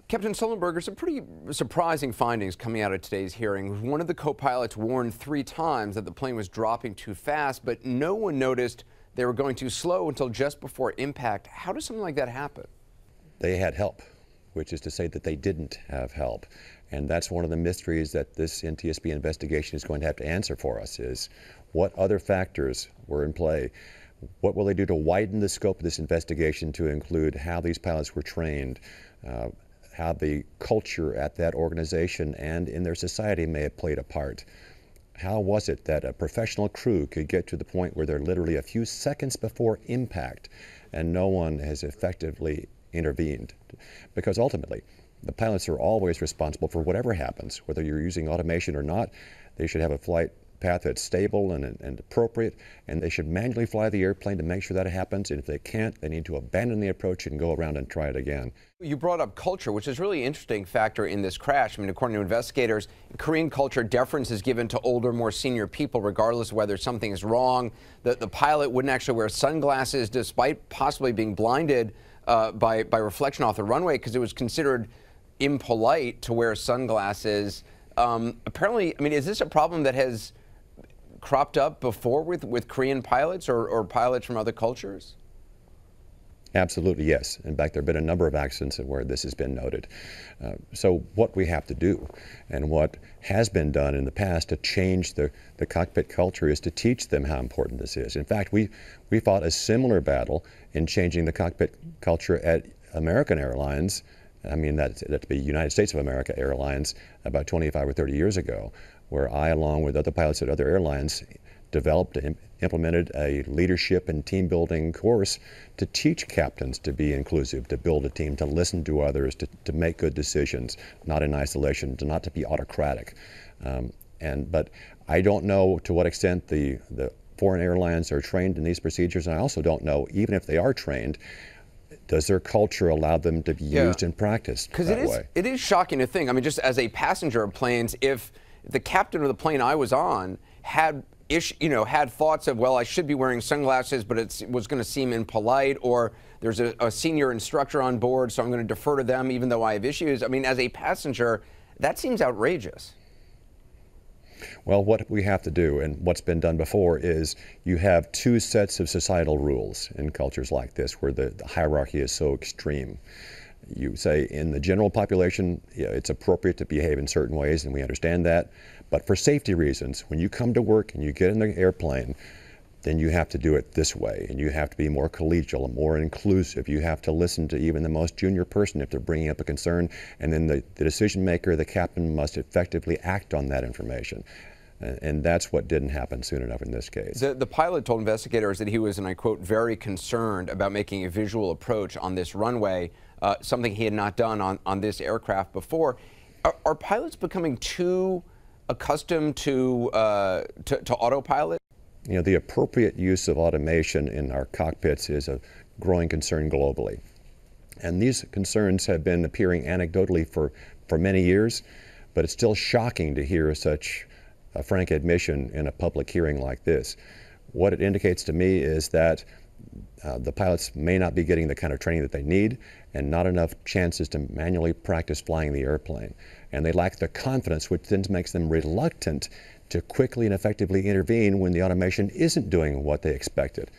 Captain Sullenberger, some pretty surprising findings coming out of today's hearing. One of the co-pilots warned 3 times that the plane was dropping too fast, but no one noticed they were going too slow until just before impact. How does something like that happen? They had help, which is to say that they didn't have help. And that's one of the mysteries that this NTSB investigation is going to have to answer for us, is what other factors were in play? What will they do to widen the scope of this investigation to include how these pilots were trained, how the culture at that organization and in their society may have played a part? How was it that a professional crew could get to the point where they're literally a few seconds before impact and no one has effectively intervened? Because ultimately, the pilots are always responsible for whatever happens, whether you're using automation or not. They should have a flight path that's stable and appropriate, and they should manually fly the airplane to make sure that it happens. And if they can't, they need to abandon the approach and go around and try it again. You brought up culture, which is really an interesting factor in this crash. I mean, according to investigators, in Korean culture, deference is given to older, more senior people, regardless of whether something is wrong. The pilot wouldn't actually wear sunglasses, despite possibly being blinded by reflection off the runway, because it was considered impolite to wear sunglasses. Apparently, I mean, is this a problem that has cropped up before with Korean pilots or pilots from other cultures? Absolutely, yes. In fact, there have been a number of accidents where this has been noted. So what we have to do, and what has been done in the past to change the cockpit culture, is to teach them how important this is. In fact, we fought a similar battle in changing the cockpit culture at American Airlines. I mean, that'd be United States of America Airlines about 25 or 30 years ago, where I, along with other pilots at other airlines, developed and implemented a leadership and team building course to teach captains to be inclusive, to build a team, to listen to others, to make good decisions, not in isolation, not to be autocratic. But I don't know to what extent the foreign airlines are trained in these procedures, and I also don't know, even if they are trained, does their culture allow them to be used in practice that way? It is shocking to think. I mean, just as a passenger of planes, if the captain of the plane I was on had thoughts of, well, I should be wearing sunglasses, but it was going to seem impolite, or there's a senior instructor on board, so I'm going to defer to them even though I have issues. I mean, as a passenger, that seems outrageous. Well, what we have to do, and what's been done before, is you have 2 sets of societal rules in cultures like this where the hierarchy is so extreme. You say in the general population, it's appropriate to behave in certain ways, and we understand that. But for safety reasons, when you come to work and you get in the airplane, then you have to do it this way, and you have to be more collegial and more inclusive. You have to listen to even the most junior person if they're bringing up a concern, and then the decision maker, the captain, must effectively act on that information. And that's what didn't happen soon enough in this case. The pilot told investigators that he was, and I quote, very concerned about making a visual approach on this runway, something he had not done on this aircraft before. Are pilots becoming too accustomed to autopilot? You know, the appropriate use of automation in our cockpits is a growing concern globally. And these concerns have been appearing anecdotally for many years, but it's still shocking to hear such a frank admission in a public hearing like this. What it indicates to me is that the pilots may not be getting the kind of training that they need, and not enough chances to manually practice flying the airplane. And they lack the confidence, which then makes them reluctant to quickly and effectively intervene when the automation isn't doing what they expected.